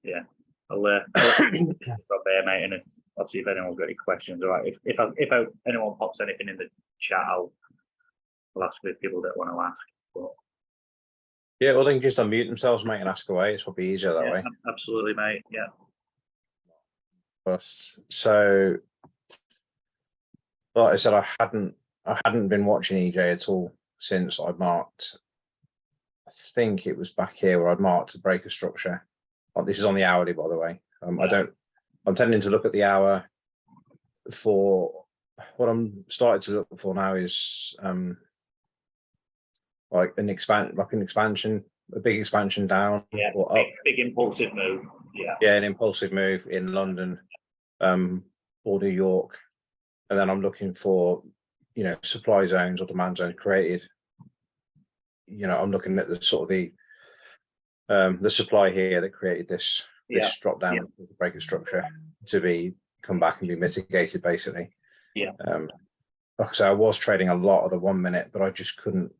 Yeah, I'll stop there, mate. And if anyone's got any questions, all right. If anyone pops anything in the chat, I'll ask the people that want to ask. But yeah, well, they can just unmute themselves, mate, and ask away. It's probably easier that way. Absolutely, mate. Yeah. So, like I said, I hadn't been watching EJ at all since I marked. I think it was back here where I'd marked a breaker structure. Oh, this is on the hourly, by the way. I'm tending to look at the hour for what I'm starting to look for now is like an expansion, a big expansion down. Yeah, or up. Big impulsive move. Yeah, an impulsive move in London or New York. And then I'm looking for, supply zones or demand zones created. I'm looking at the sort of the supply here that created this drop down breaker structure to come back and be mitigated, basically. Yeah. Like I say, I was trading a lot of the 1 minute, but I just couldn't.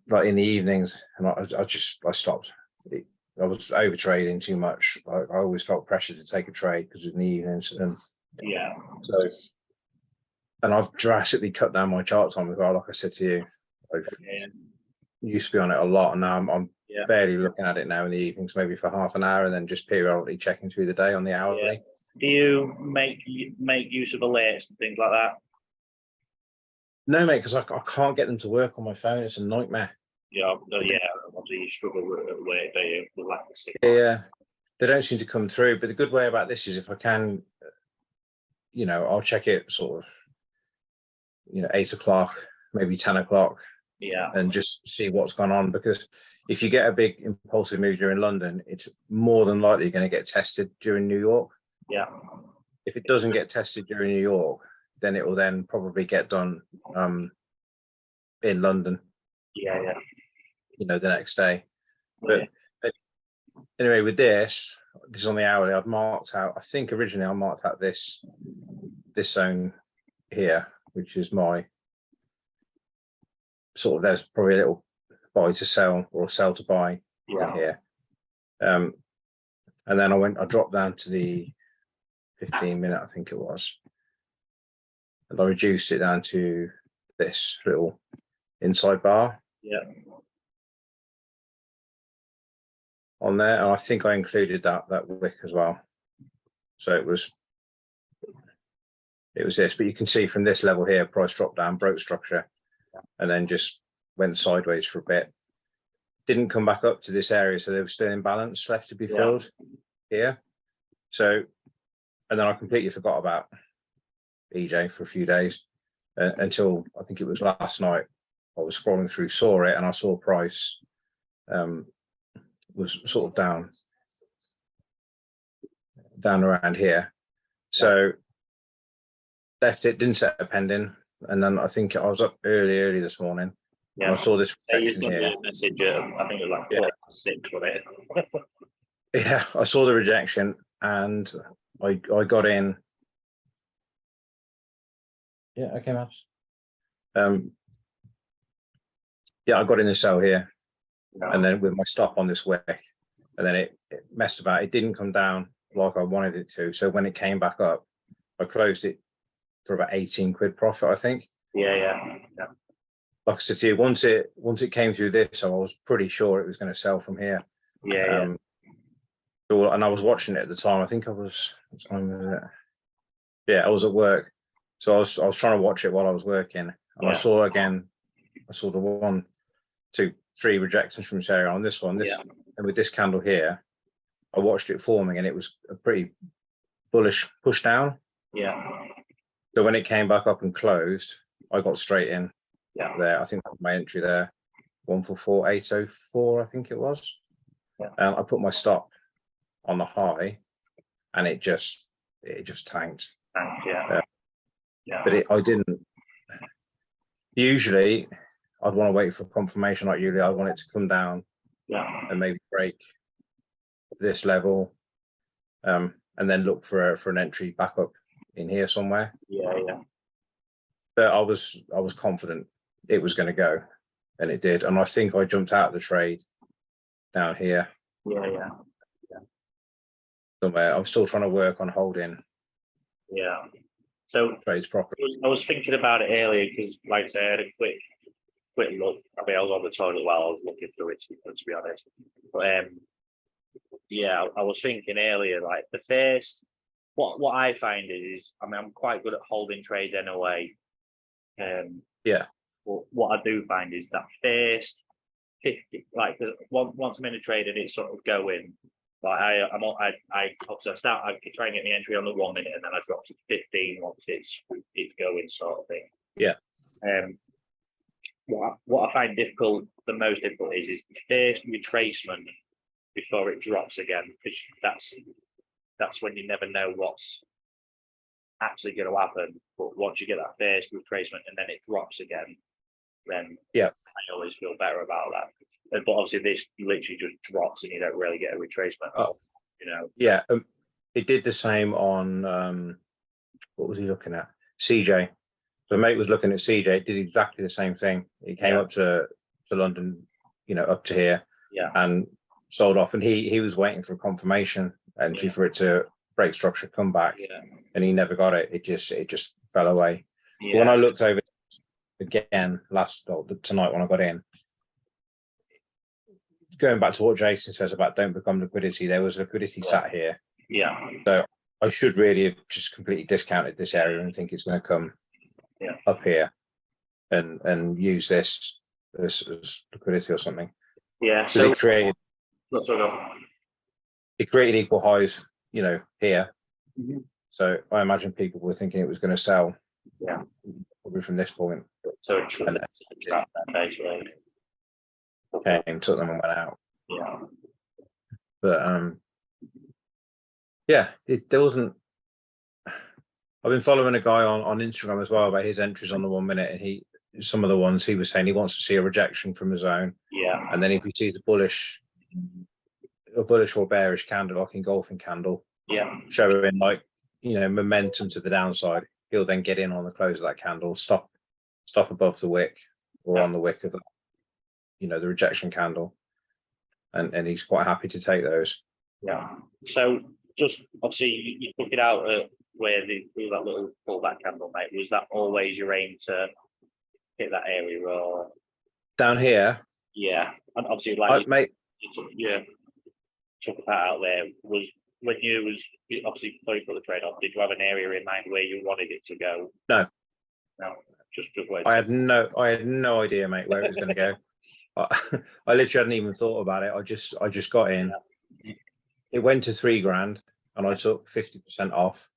Like in the evenings, and I stopped. I was over trading too much. I always felt pressure to take a trade because in the evenings, and and I've drastically cut down my chart time as well. Like I said to you, I've used to be on it a lot, and now I'm barely looking at it now in the evenings, maybe for half an hour, and then just periodically checking through the day on the hourly. Yeah. Do you make use of alerts and things like that? No, mate, because I can't get them to work on my phone. It's a nightmare. Yeah. Obviously, you struggle with work, do you? With like the yeah, they don't seem to come through. But the good way about this is if I can, I'll check it sort of, 8 o'clock, maybe 10 o'clock. Yeah. And just see what's gone on, because if you get a big impulsive move during London, it's more than likely going to get tested during New York. Yeah. If it doesn't get tested during New York, then it will then probably get done in London. Yeah. The next day. But anyway, with this is on the hourly. I've marked out. I think originally I marked out this zone here, which is my sort of. There's probably a little buy to sell or sell to buy here. And then I dropped down to the 15 minute, I think it was. And I reduced it down to this little inside bar. Yeah. On there, and I think I included that wick as well. So it was this, but you can see from this level here, price dropped down, broke structure, and then just went sideways for a bit. Didn't come back up to this area, so there was still imbalance left to be filled here. So, and then I completely forgot about EJ for a few days until I think it was last night. I was scrolling through, saw it, and I saw price was sort of down around here. So left it, didn't set a pending, and then I think I was up early this morning. Yeah, I saw this rejection here. Message, I think it was like 6, wasn't it? Yeah, I saw the rejection, and I got in. Yeah, okay, Maps. Yeah, I got in the cell here, and then with my stop on this wick, and then it messed about. It didn't come down like I wanted it to. So when it came back up, I closed it for about 18 quid profit, I think. Yeah. Like I said to you, once it came through this, I was pretty sure it was going to sell from here. Yeah. And I was watching it at the time. I think I was. What time was it? Yeah, I was at work, so I was trying to watch it while I was working, and I saw the 1, 2, 3 rejections from this area on this one. And with this candle here, I watched it forming, and it was a pretty bullish push down. Yeah. So when it came back up and closed, I got straight in. Yeah. There, I think that was my entry there, 144.804, I think it was. Yeah. And I put my stop on the high, and it just tanked. Yeah. But I didn't. Usually, I'd want to wait for confirmation. Like usually, I want it to come down, and maybe break this level, and then look for an entry back up in here somewhere. Yeah. But I was confident it was going to go, and it did. And I think I jumped out of the trade down here Yeah. somewhere. I'm still trying to work on holding So trades properly. I was thinking about it earlier because, like I said, I had a quick look. I mean, I was on the toilet while I was looking through it, to be honest. But I was thinking earlier, like the first. What I find is, I mean, I'm quite good at holding trades anyway. But what I do find is that first 50, like once I'm in a trade and it's sort of going, like I obviously I can try and get the entry on the 1 minute and then I drop to 15 once it's going, sort of thing. Yeah. What I find difficult, the most difficult is the first retracement before it drops again, because that's when you never know what's actually going to happen. But once you get that first retracement and then it drops again, then I always feel better about that. But obviously, this literally just drops and you don't really get a retracement. Yeah, it did the same on what was he looking at? CJ. So mate was looking at CJ. It did exactly the same thing. He came up to London, up to here, and sold off. And he was waiting for confirmation entry for it to break structure, come back, and he never got it. It just fell away. But when I looked over again tonight when I got in, going back to what Jason says about don't become liquidity, there was liquidity sat here. So I should really have just completely discounted this area and think it's going to come up here and use this as liquidity or something. So it created equal highs, here. So I imagine people were thinking it was going to sell. Probably from this point. So it trapped that basically. Came, took them and went out. But there wasn't. I've been following a guy on Instagram as well about his entries on the 1 minute, and some of the ones he was saying he wants to see a rejection from his zone. And then if he sees a bullish or bearish candle, like engulfing candle, showing momentum to the downside, he'll then get in on the close of that candle, stop above the wick or on the wick of the rejection candle, and he's quite happy to take those. So just obviously you took it out where that little pullback candle, mate. Was that always your aim to hit that area or down here? And obviously took that out there. Was when you obviously before you put the trade off, did you have an area in mind where you wanted it to go? No, just where I had no idea, mate, where it was going to go. I literally hadn't even thought about it. I just got in. It went to $3,000 and I took 50% off,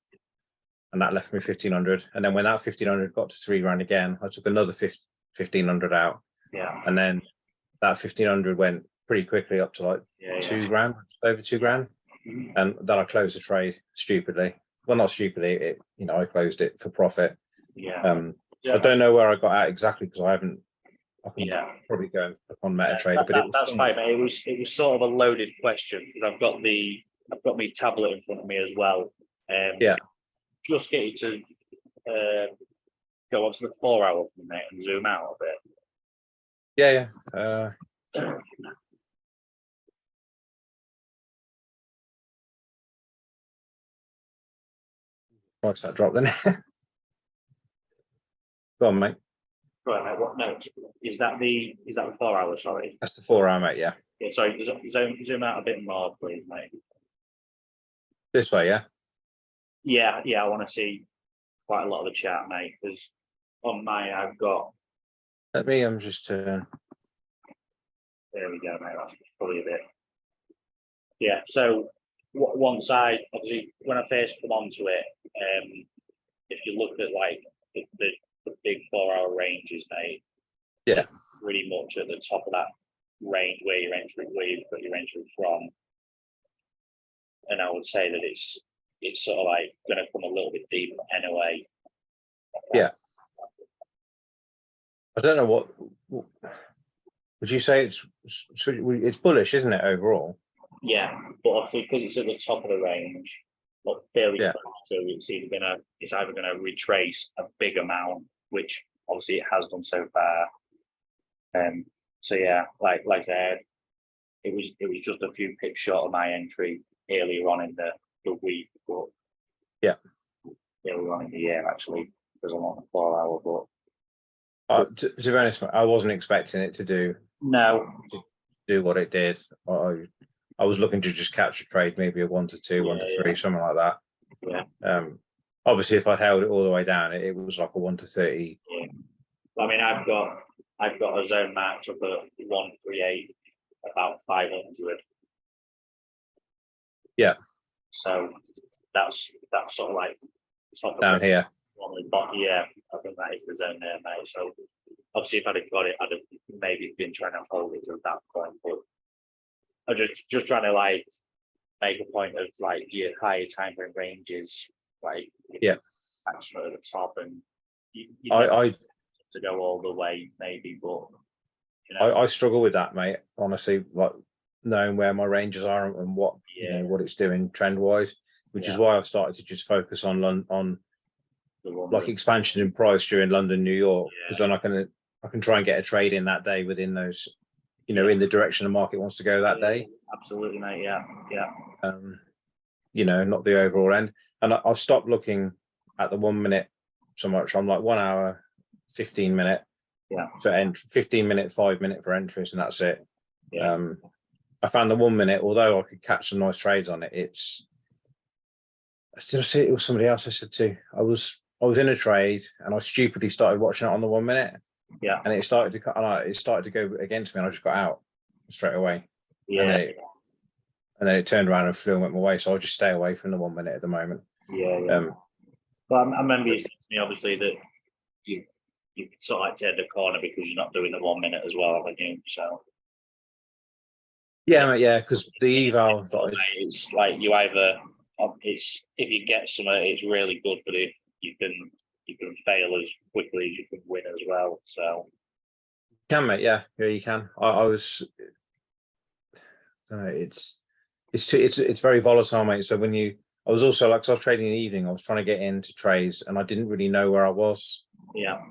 and that left me 1,500. And then when that 1,500 got to $3,000 again, I took another 1,500 out. And then that 1,500 went pretty quickly up to like $2,000, over $2,000. And then I closed the trade stupidly. Well, not stupidly. I closed it for profit. I don't know where I got out exactly because I haven't. I can probably go on MetaTrader, but that's fine, mate. It was sort of a loaded question because I've got my tablet in front of me as well. Just get you to go onto the 4 hour for me, mate, and zoom out a bit. What's that drop then? Go on, mate. Right, mate. What? No, is that the 4 hour? Sorry, that's the 4 hour, mate. Yeah. Sorry, zoom out a bit more, please, mate. This way, yeah. I want to see quite a lot of the chat, mate, because on mine I've got. Let me. I'm just. There we go, mate. That's probably a bit. So once obviously when I first come onto it, if you look at like the big 4 hour ranges, mate. Pretty much at the top of that range where you've got your entry from. And I would say that it's sort of like going to come a little bit deeper anyway. I don't know what would you say it's bullish, isn't it, overall? But obviously because it's at the top of the range, but fairly close to, it's either gonna retrace a big amount, which obviously it has done so far. Like I said, it was just a few pips short of my entry earlier on in the week, but Yeah. earlier on in the year actually, because I'm on a 4 hour, but To be honest, I wasn't expecting it to do no, what it did. I was looking to just catch a trade, maybe a 1 to 2, 1 to 3, something like that. yeah. Obviously, if I'd held it all the way down, it was like a 1 to 30. Yeah. I mean, I've got a zone marked up at 138, about 500. Yeah. So that's sort of like top of Down here. But yeah, I think that is the zone there, mate. So obviously, if I'd have got it, I'd have maybe been trying to hold it at that point. But I'm just trying to like make a point of like your higher time frame ranges, like Yeah, actually at the top, and you I to go all the way maybe, but you know, I struggle with that, mate. Honestly, like knowing where my ranges are and what what it's doing trend wise, which is why I've started to just focus on like expansion in price during London, New York, because then I can try and get a trade in that day within those, in the direction the market wants to go that day. Absolutely, mate. Yeah. Not the overall end. And I've stopped looking at the 1 minute so much. I'm like 1 hour, 15 minute. Yeah. For 15 minute, 5 minute for entries, and that's it. Yeah. I found the 1 minute, although I could catch some nice trades on it, did I see it was somebody else I said to? I was in a trade and I stupidly started watching it on the 1 minute. Yeah. And it started to go against me and I just got out straight away. Yeah. And then it turned around and flew and went my way. So I'll just stay away from the 1 minute at the moment. Yeah. Well, I remember you said to me obviously that you sort of like turn the corner because you're not doing the 1 minute as well, haven't you? So yeah, because the eval it's like you either it's if you get some, it's really good, but if you can fail as quickly as you can win as well. So can, mate. Yeah, you can. I was. It's very volatile, mate. So I was also like, 'cause I was trading in the evening, I was trying to get into trades, and I didn't really know where I was. Yeah.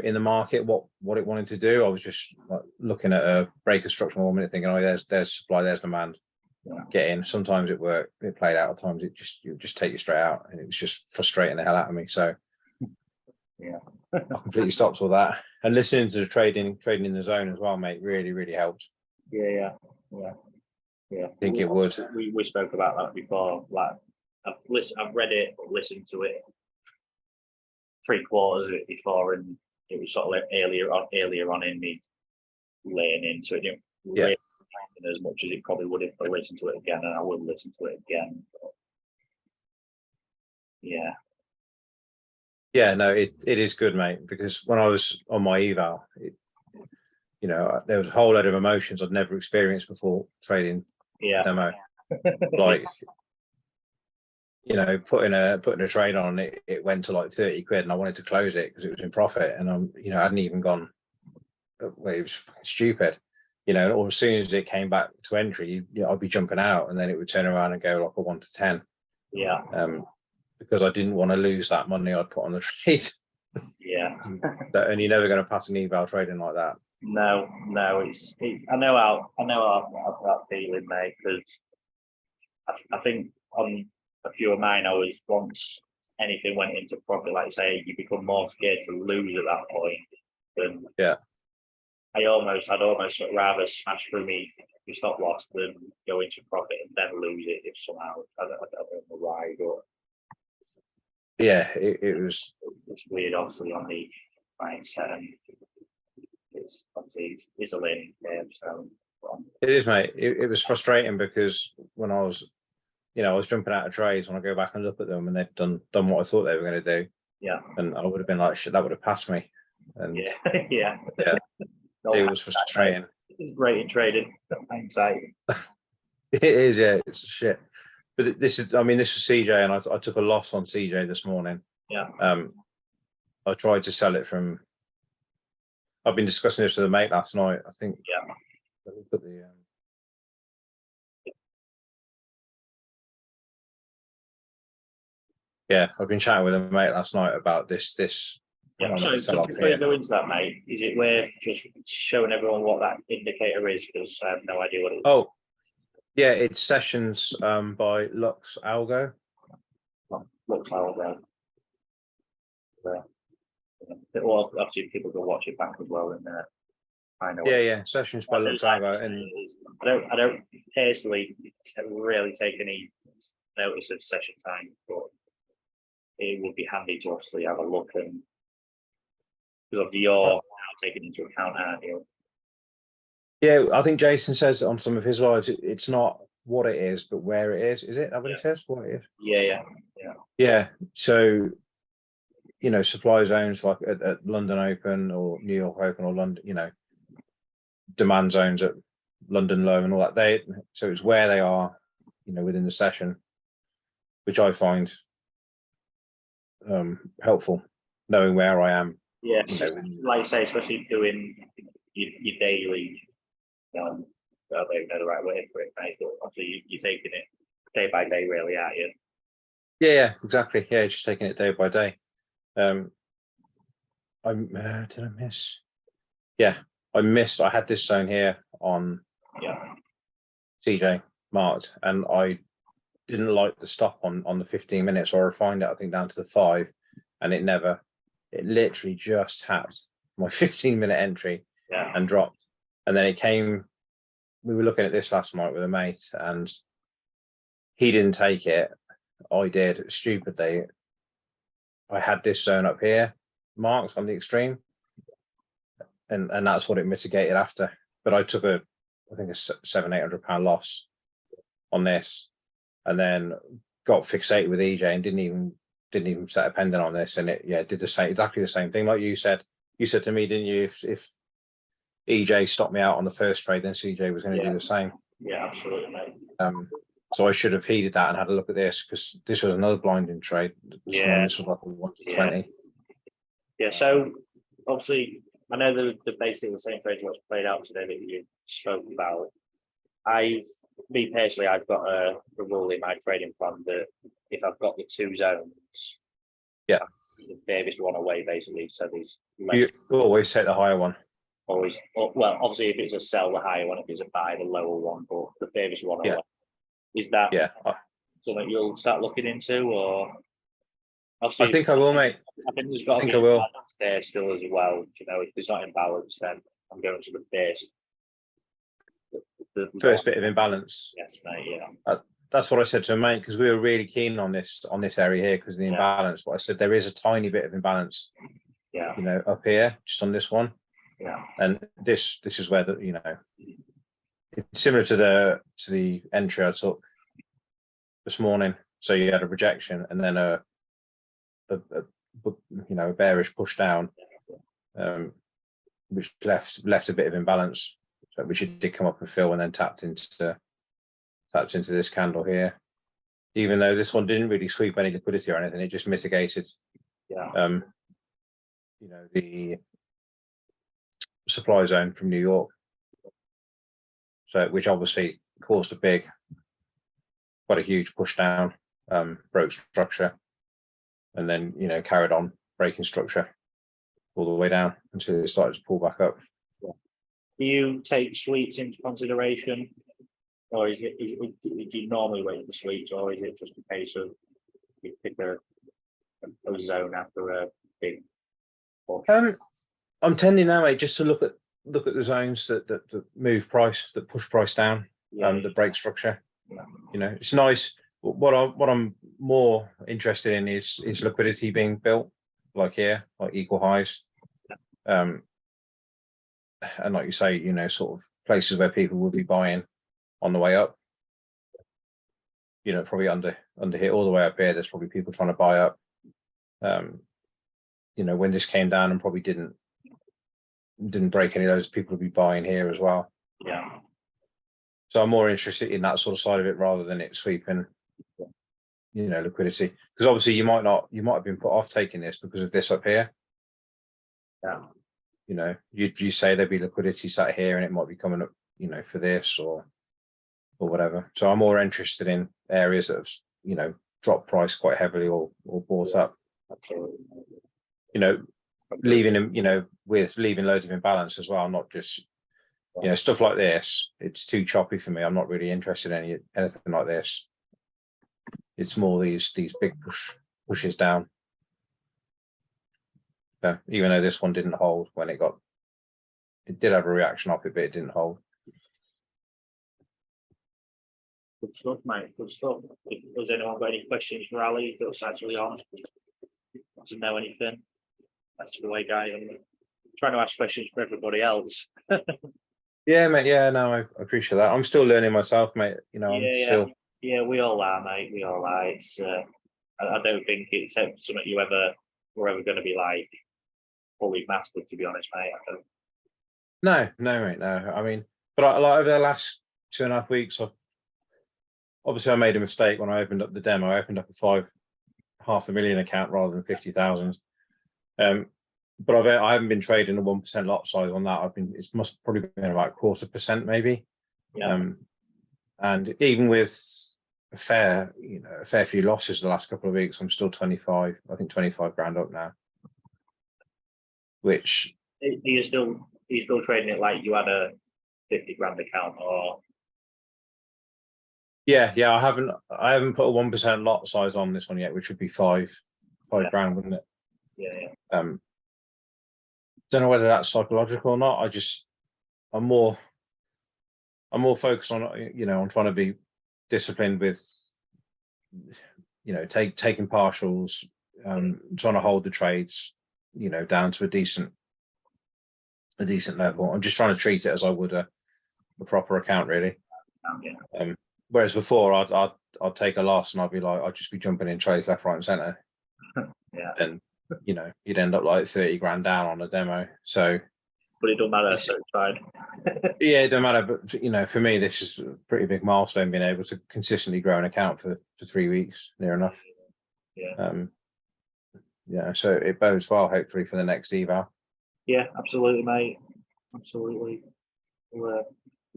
In the market, what it wanted to do. I was just like looking at a breaker structure 1 minute, thinking, oh, there's supply, there's demand. Yeah. Get in. Sometimes it worked, it played out. At times it would just take you straight out, and it was just frustrating the hell out of me. So yeah, I completely stopped all that. And listening to the trading in the zone as well, mate, really, really helped. Yeah. I think it would. We spoke about that before. Like I've read it, listened to it 3/4 of it before, and it was sort of like earlier on in me laying into it. It didn't really happen as much as it probably would if I listened to it again, and I would listen to it again. But yeah. Yeah, no, it is good, mate, because when I was on my eval, there was a whole load of emotions I'd never experienced before trading demo. Like, putting a trade on it went to like 30 quid and I wanted to close it because it was in profit, and I hadn't even gone, well, it was stupid, or as soon as it came back to entry, I'd be jumping out and then it would turn around and go like a 1 to 10. Yeah. Because I didn't want to lose that money I'd put on the trade. Yeah. And you're never going to pass an eval trading like that. No, it's I know how that feeling, mate, because I think on a few of mine, I was once anything went into profit, like say, you become more scared to lose at that point than I'd almost rather smash through me stop loss than go into profit and then lose it if somehow I don't know why, but yeah, it was weird, obviously, on the mindset, and it's obviously it's a learning curve. So it is, mate. It was frustrating because when I was jumping out of trades, when I go back and look at them and they've done what I thought they were going to do. Yeah. And I would have been like, shit, that would have passed me. And yeah. It was frustrating. It's great in trading. Anxiety. It is, yeah, it's shit. But this was CJ, and I took a loss on CJ this morning. Yeah. I tried to sell it from. I've been discussing this with a mate last night. I think. Yeah. Let me put the. Yeah, I've been chatting with a mate last night about this Yeah. I So might just sell up before you here. go into that, mate, is it worth just showing everyone what that indicator is? Because I have no idea what it is. Oh, yeah, it's sessions by Lux Algo. Looks like that. Well, obviously people can watch it back as well, and I know. Yeah, sessions by Lux Algo, and I don't personally really take any notice of session time, but it would be handy to obviously have a look, and because you're now taking into account, aren't you? yeah, I think Jason says on some of his lives, it's not what it is, but where it is. Is it that what he says? What it is? Yeah. So, you know, supply zones like at London Open or New York Open or London, you know, demand zones at London Low and all that. So it's where they are, you know, within the session, which I find helpful, knowing where I am. Yeah, You know, like I say, especially doing your daily. I don't know the right way for it, right? But obviously, you're taking it day by day, really, aren't you? yeah, exactly. Yeah, just taking it day by day. Did I miss? Yeah, I missed. I had this zone here on TJ marked, and I didn't like the stop on the 15 minutes, so I refined it, I think, down to the 5, and it literally just tapped my 15-minute entry and dropped. And then it came, we were looking at this last night with a mate, and he didn't take it. I did. Stupidly, I had this zone up here marked on the extreme, and that's what it mitigated after. But I took I think a £700-800 loss on this, and then got fixated with EJ and didn't even set a pendant on this, and it did exactly the same thing. Like you said to me, didn't you, if EJ stopped me out on the first trade, then CJ was going to do the same. Yeah, absolutely, mate. So I should have heeded that and had a look at this, because this was another blinding trade. This was like a 1 to 20. Yeah, so obviously I know they're basically the same trade what's played out today that you spoke about. Me personally, I've got a rule in my trading plan that if I've got the 2 zones, the furthest one away, basically. So there's You always take the higher one. Always, well, obviously, if it's a sell, the higher one; if it's a buy, the lower one. But the furthest one away. Is that something you'll start looking into, or? I think I will, mate. I think there's got to be a balance there still as well. You know, if there's not imbalance, then I'm going to the first. The first bit of imbalance. Yes, mate. Yeah. That's what I said to a mate, because we were really keen on this area here because of the imbalance. But I said there is a tiny bit of imbalance. Yeah. You know, up here, just on this one. Yeah. And this is where it's similar to the entry I took this morning. So you had a rejection and then a bearish push down, which left a bit of imbalance, which it did come up and fill, and then tapped into this candle here. Even though this one didn't really sweep any liquidity or anything, it just mitigated. The supply zone from New York, so which obviously caused quite a huge push down, broke structure, and then carried on breaking structure all the way down until it started to pull back up. Do you take sweeps into consideration, or do you normally wait for sweeps, or is it just a case of you pick a zone after a big push? I'm tending now, mate, just to look at the zones that move price, that push price down, that break structure. It's nice. What I'm more interested in is liquidity being built, like here, like equal highs, and like you say, sort of places where people will be buying on the way up. Probably under here, all the way up here, there's probably people trying to buy up. When this came down and probably didn't break any of those, people will be buying here as well. Yeah. So I'm more interested in that sort of side of it rather than it sweeping, liquidity. Because obviously you might have been put off taking this because of this up here. Yeah. You say there'd be liquidity sat here and it might be coming up, for this or whatever. So I'm more interested in areas that have, dropped price quite heavily or bought up. Absolutely. leaving him, with leaving loads of imbalance as well, not just, stuff like this. It's too choppy for me. I'm not really interested in anything like this. It's more these big pushes down. So even though this one didn't hold when it did have a reaction off it, but it didn't hold. Good stuff, mate. Good stuff. Has anyone got any questions for Ali that's actually on? Doesn't know anything. That's the way, guy. I'm trying to ask questions for everybody else. Yeah, mate. Yeah, no, I appreciate that. I'm still learning myself, mate. I'm still. Yeah, we all are, mate. We all are. It's. I don't think it's something we're ever going to be like fully mastered. To be honest, mate. No, mate. No, I mean, but over the last 2.5 weeks, obviously I made a mistake when I opened up the demo. I opened up a $500,000 account rather than 50,000. But I haven't been trading a 1% lot size on that. It must probably been about 0.25% maybe. Yeah. And even with a fair few losses the last couple of weeks, I'm still 25 grand up now. Which are you still trading it like you had a 50 grand account, or? Yeah, I haven't put a 1% lot size on this one yet, which would be five grand, wouldn't it? Yeah. Don't know whether that's psychological or not. I'm more focused on on trying to be disciplined with taking partials, trying to hold the trades down to a decent level. I'm just trying to treat it as I would a proper account, really. Whereas before I'd take a loss and I'd just be jumping in trades left, right and center. Yeah. And you'd end up like 30 grand down on a demo. So, but it don't matter. So it's fine. Yeah, it don't matter. But for me, this is a pretty big milestone, being able to consistently grow an account for 3 weeks, near enough. Yeah. So it bodes well, hopefully, for the next eval. Yeah, absolutely, mate. Absolutely.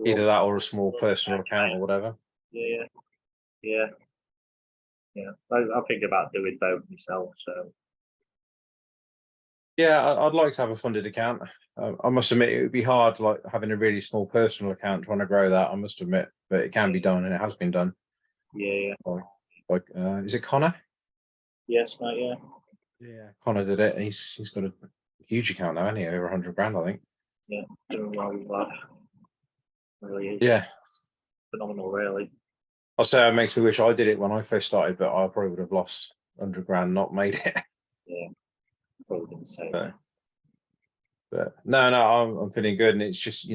Either that or a small personal account or whatever. Yeah. I think about doing both myself. So. Yeah, I'd like to have a funded account. I must admit, it would be hard, like having a really small personal account, trying to grow that. I must admit, but it can be done, and it has been done. Yeah. Is it Connor? Yes, mate. Yeah, Connor did it. He's got a huge account now, hasn't he? Over 100 grand, I think. Yeah, doing well with that. Really is. Yeah, phenomenal, really. I'll say it makes me wish I did it when I first started, but I probably would have lost 100 grand, not made it. Yeah, probably didn't say. But no, I'm feeling good, and it's just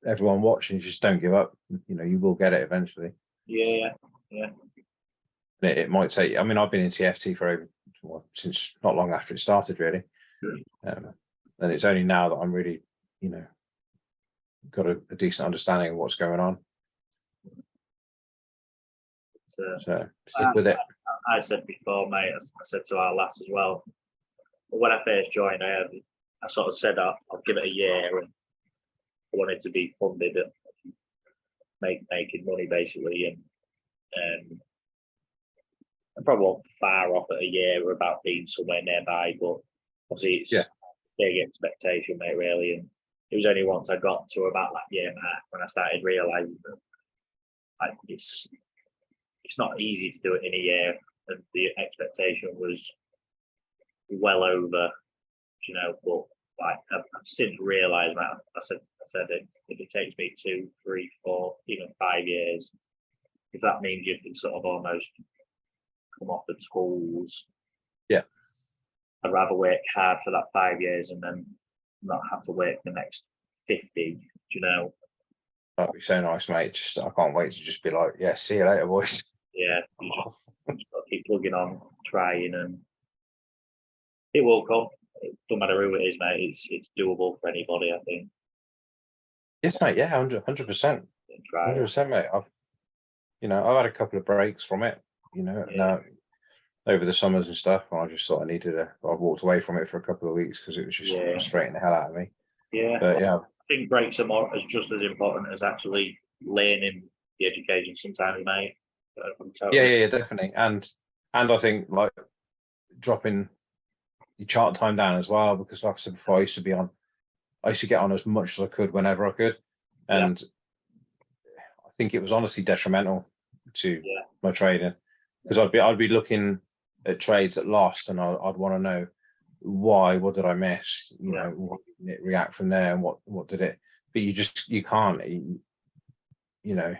everyone watching, just don't give up. You will get it eventually. Yeah. It might take. I mean, I've been in TFT for since not long after it started, really. And it's only now that I'm really, got a decent understanding of what's going on. So stick with it. I said before, mate. I said to our lass as well. When I first joined, I sort of said I'll give it a year, and I wanted to be funded and making money basically, and I probably wasn't far off at a year or about being somewhere nearby, but obviously it's big expectation, mate, really. And it was only once I got to about that year mark when I started realising that it's not easy to do it in a year, and the expectation was well over, but I've since realised that I said it, if it takes me 2, 3, 4, even 5 years, if that means you can sort of almost come off the tools, I'd rather work hard for that 5 years and then not have to work the next 50. That'd be so nice, mate. I can't wait to just be like, yeah, see you later, boys. Yeah, you just got to keep plugging on, trying, and it will come. It doesn't matter who it is, mate. It's doable for anybody, I think. Yes, mate. Yeah, 100%. 100%, mate. I've had a couple of breaks from it, now over the summers and stuff, and I just thought I walked away from it for a couple of weeks because it was just frustrating the hell out of me. Yeah. But yeah, I think breaks are just as important as actually learning the education sometimes, mate. Yeah, definitely. And I think like dropping, your chart time down as well, because like I said before, I used to get on as much as I could whenever I could, and I think it was honestly detrimental to my trading, because I'd be looking at trades that lost, and I'd want to know why, what did I miss, you know, what did it react from there, and what did it, but you can't, you know,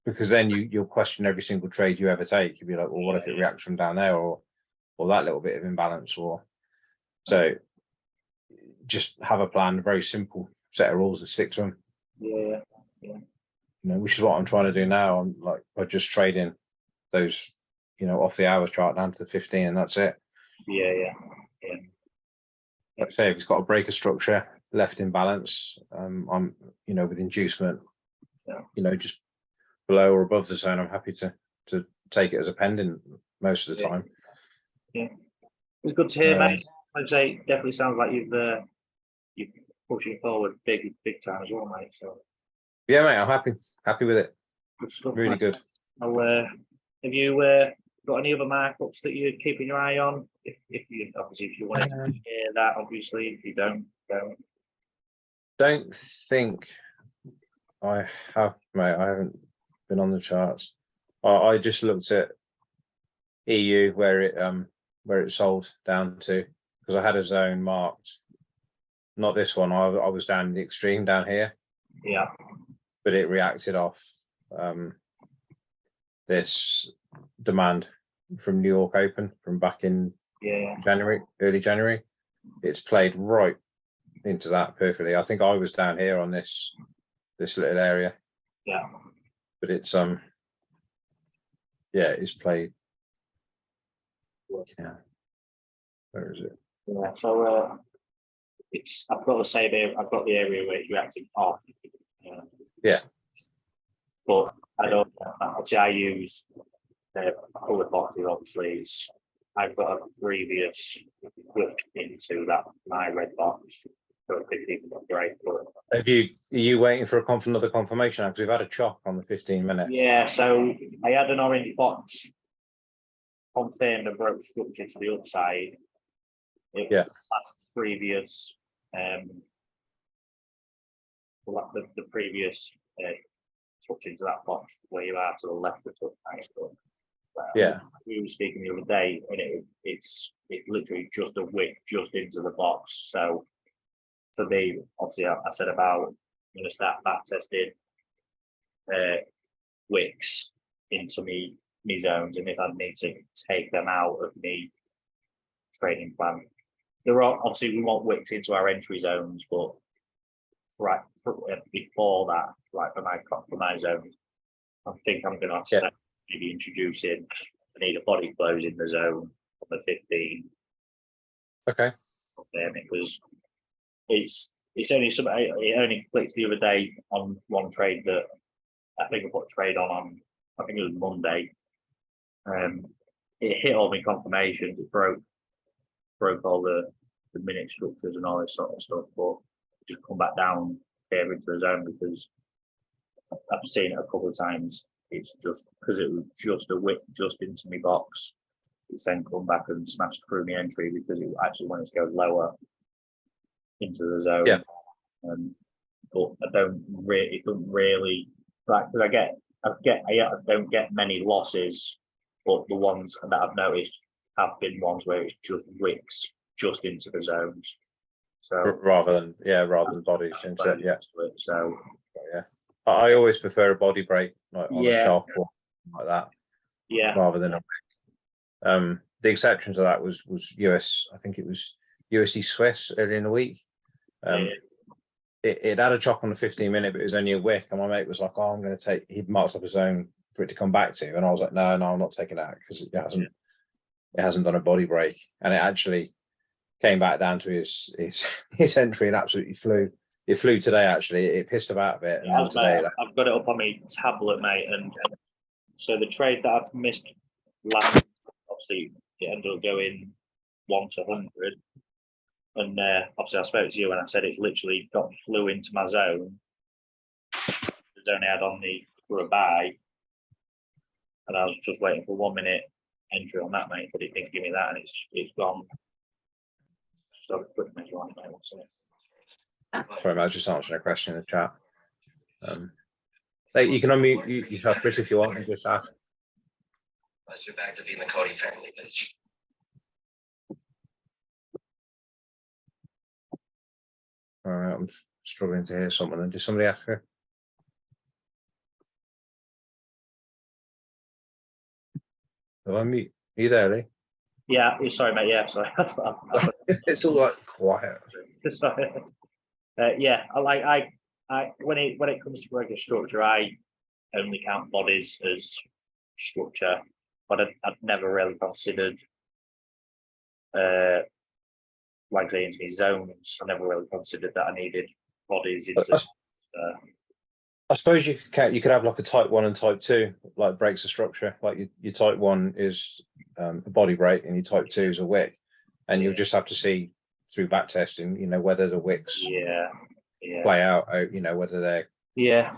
because then you'll question every single trade you ever take. You'll be like, well, what if it reacts from down there, or that little bit of imbalance, or so. Just have a plan, a very simple set of rules and stick to them. Yeah. You know, which is what I'm trying to do now. I'm like, by just trading those, you know, off the hour chart down to 15, and that's it. Yeah. Like I say, if it's got a breaker structure left in balance, I'm, you know, with inducement, you know, just below or above the zone, I'm happy to take it as a pendant most of the time. Yeah, it's good to hear, mate. Like I say, definitely sounds like you're pushing forward big time as well, mate. So yeah, mate, I'm happy with it. good stuff. Really mate. good. Have you got any other markups that you're keeping your eye on? If you obviously, if you want to share that, obviously, if you don't. Don't think I have, mate. I haven't been on the charts. I just looked at EU where it sold down to, because I had a zone marked. Not this one. I was down in the extreme down here. Yeah. But it reacted off this demand from New York Open from back in January, early January. It's played right into that perfectly. I think I was down here on this little area. Yeah. But it's it's played. Yeah. Where is it? Yeah. So I've got the same area. I've got the area where it's reacting off. Yeah. But I don't. Obviously, I use coloured boxes. Obviously, I've got a previous look into that my red box. So it's great. But are you waiting for another confirmation? Because we've had a chop on the 15-minute. Yeah. So I had an orange box confirmed and broke structure to the upside. It was the previous the previous touch into that box where you are to the left of the touch. We were speaking the other day, and it's literally just a wick just into the box. So for me, obviously, I said about I'm going to start back testing wicks into me zones, and if I need to take them out of me trading plan. There are obviously we want wicks into our entry zones, but right before that, like for my zones, I think I'm going to have to start maybe introducing. I need a body close in the zone on the 15. Okay. Because it's only something. It only clicked the other day on one trade that I think I put a trade on. I think it was Monday. It hit all my confirmations. It broke all the minute structures and all this sort of stuff, but just come back down here into the zone because I've seen it a couple of times. It's just because it was just a wick just into my box. It's then come back and smashed through my entry because it actually wanted to go lower into the zone. Yeah. But I don't really. It doesn't really because I don't get many losses, but the ones that I've noticed have been ones where it's just wicks just into the zones. So rather than bodies into it. Yeah. So I always prefer a body break like on a chop or like that. Yeah. Rather than a the exception to that was US. I think it was USD Swiss earlier in the week. It had a chop on the 15-minute, but it was only a wick. And my mate was like, "Oh, I'm going to take." He'd marked up a zone for it to come back to, and I was like, "No, I'm not taking that because it hasn't done a body break." And it actually came back down to his entry and absolutely flew. It flew today. Actually, it pissed about a bit. And today, I've got it up on my tablet, mate, and so the trade that I've missed last, obviously, it ended up going 1 to 100. And obviously, I spoke to you and I said it literally flew into my zone. The zone I had on for a buy, and I was just waiting for 1 minute entry on that, mate. But it didn't give me that, and it's gone. So quick measure on it, mate, what's it? Sorry, mate, I was just answering a question in the chat. Hey, you can unmute yourself, Chris, if you want, and just ask. Let's get back to being the Cody family, bitch. All right, I'm struggling to hear someone. And did somebody ask her? Oh, unmute. Are you there, Lee? Yeah, sorry, mate. Yeah, sorry. It's all like quiet. Yeah, I when it comes to working structure, I only count bodies as structure, but I've never really considered like saying to me zones. I never really considered that I needed bodies into. I suppose you could have like a type 1 and type 2, like breaks of structure. Like your type 1 is a body break, and your type 2 is a wick, and you'll just have to see through back testing, you know, whether the wicks play out, you know, whether they're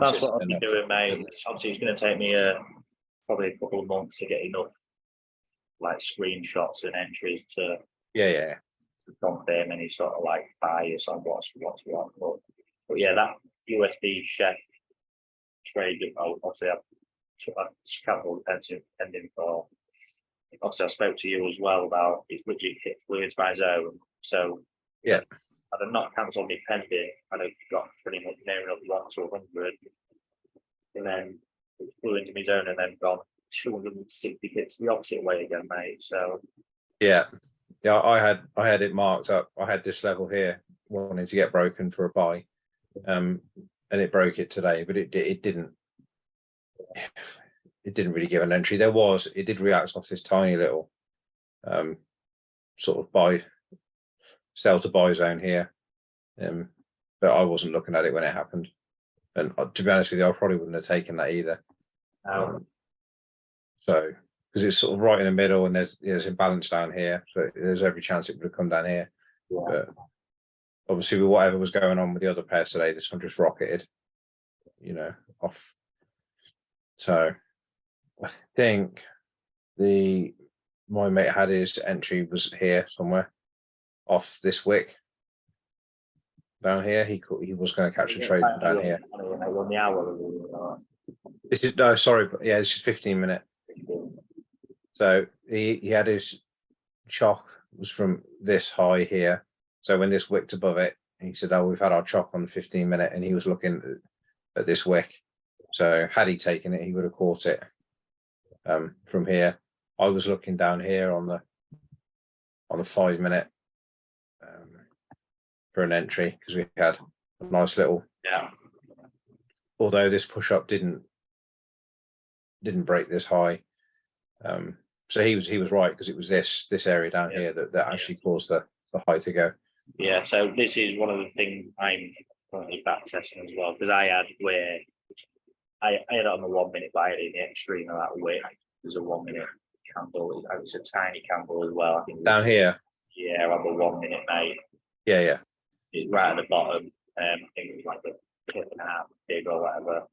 that's what I've been doing, mate. Obviously, it's going to take me probably a couple of months to get enough like screenshots and entries to confirm any sort of like bias on what's what. But yeah, that USB chef trade, obviously I've capital pending for. Obviously, I spoke to you as well about it's literally hit fluids by zone. So yeah, I'd have not cancelled me pending. I'd have got pretty much near enough 1 to 100, and then it flew into my zone and then gone 260 hits the opposite way again, mate. So yeah, I had it marked up. I had this level here wanting to get broken for a buy, and it broke it today, but it didn't really give an entry. It did react off this tiny little sort of sell to buy zone here, but I wasn't looking at it when it happened, and to be honest with you, I probably wouldn't have taken that either. So because it's sort of right in the middle, and there's imbalance down here, so there's every chance it would have come down here. But obviously, with whatever was going on with the other pairs today, this one just rocketed, you know, off. So I think my mate had his entry was here somewhere off this wick down here. He was going to catch a trade down here. This is no, sorry, but yeah, this is 15 minute. So he had his chock was from this high here. So when this wicked above it, he said, "Oh, we've had our chock on the 15 minute," and he was looking at this wick. So had he taken it, he would have caught it from here. I was looking down here on the 5 minute for an entry because we had a nice little. Although this push up didn't break this high, so he was right, because it was this area down here that actually caused the high to go. Yeah, so this is one of the things I'm currently back testing as well, because I had it on the 1 minute, but I had in the extreme of that wick. There's a 1 minute candle. It's a tiny candle as well. I think down here. Yeah, on the 1 minute, mate. Yeah. It's right at the bottom. I think it was like a tip and a half big or whatever.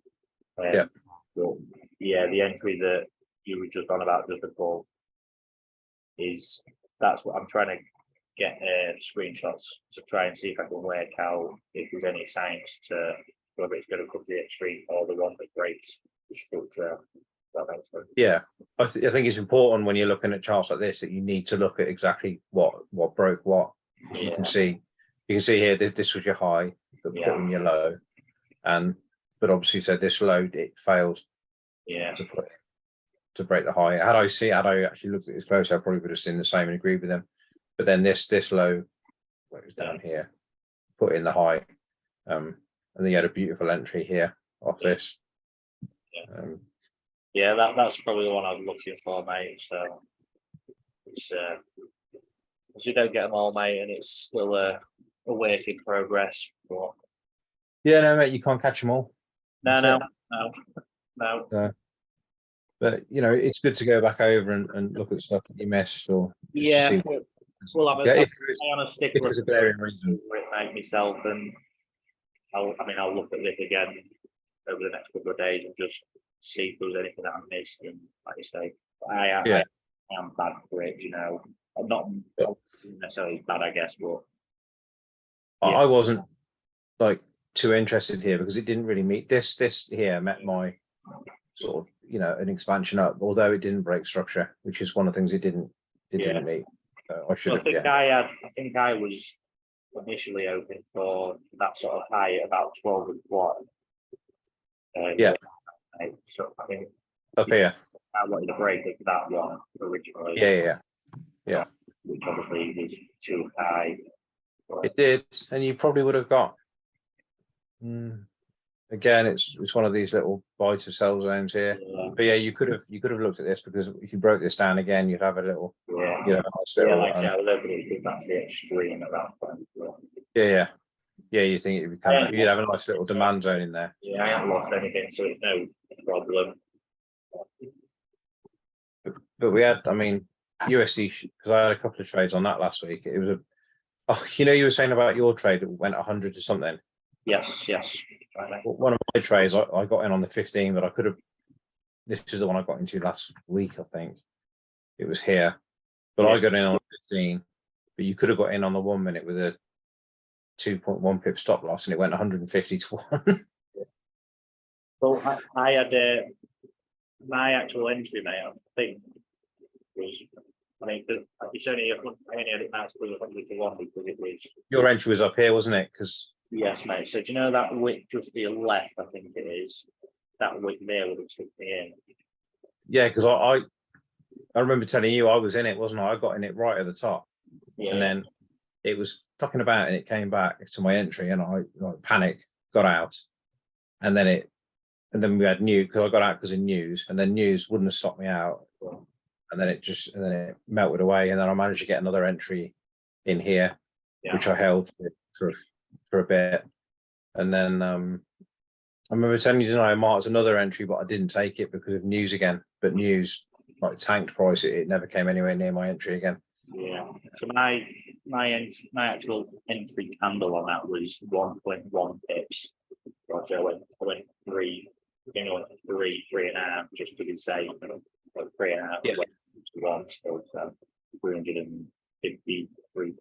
But yeah, the entry that you were just on about just above that's what I'm trying to get screenshots to try and see if I can work out if there's any signs to whether it's going to come to the extreme or the one that breaks the structure. That makes sense. Yeah, I think it's important when you're looking at charts like this that you need to look at exactly what broke what. You can see here that this was your high that put in your low, but obviously so this low it failed to break the high. Had I actually looked at this closer, I probably would have seen the same and agreed with them. But then this low, where it was down here, put in the high, and then you had a beautiful entry here off this. That's probably the one I'm looking for, mate. So it's you don't get them all, mate, and it's still a work in progress. But no, mate, you can't catch them all. No. But you know, it's good to go back over and look at stuff that you missed, or well, I'm on a stick with a glaring reason it myself, and I'll look at this again over the next couple of days and just see if there's anything that I missed. And like you say, I am bad for it, you know. I'm not necessarily bad, I guess, but I wasn't like too interested here because it didn't really meet this here met my sort of, you know, an expansion up, although it didn't break structure, which is one of the things it didn't meet. So I should So I have, think I think I was initially hoping for that sort of height, about 12 and 1. Yeah. So I think up here. I wanted to break it to that one originally. Yeah. Which obviously was too high. It did, and you probably would have got. Again, it's one of these little buy to sell zones here. Yeah. But yeah, you could have looked at this, because if you broke this down again, you'd have a little, Yeah. you know, nice Yeah, little, like I said, I was hoping it was that's the extreme at that point. yeah. You think it'd become, you'd have a nice little demand zone in there. Yeah, I haven't lost anything, so it's no problem. But we had, I mean, USD, because I had a couple of trades on that last week. It was you know, you were saying about your trade that went 100 to something. Yes. Right. One of my trades, I got in on the 15, but I could have. This is the one I got into last week, I think. It was here, but I got in on 15. But you could have got in on the 1 minute with a 2.1 pip stop loss, and it went 150 to 1. Well, I had my actual entry, mate. I think was. I mean, it's only had it actually 100 to 1 because it was. Your entry was up here, wasn't it? Because yes, mate. So do you know that wick just to your left? I think it is. That wick there would have took me in. yeah, because I remember telling you I was in it, wasn't I? I got in it right at the top, and then it was fucking about, and it came back to my entry, and I like panicked, got out, and then we had news, because I got out because of news, and then news wouldn't have stopped me out, and then it melted away, and then I managed to get another entry in here, which I held for a bit, and then I remember telling you, I marked another entry, but I didn't take it because of news again. But news like tanked price, it never came anywhere near my entry again. Yeah. So my actual entry candle on that was 1.1 pips. So I went 3, three and a half, just to be safe. 3.5 went to 1, so 353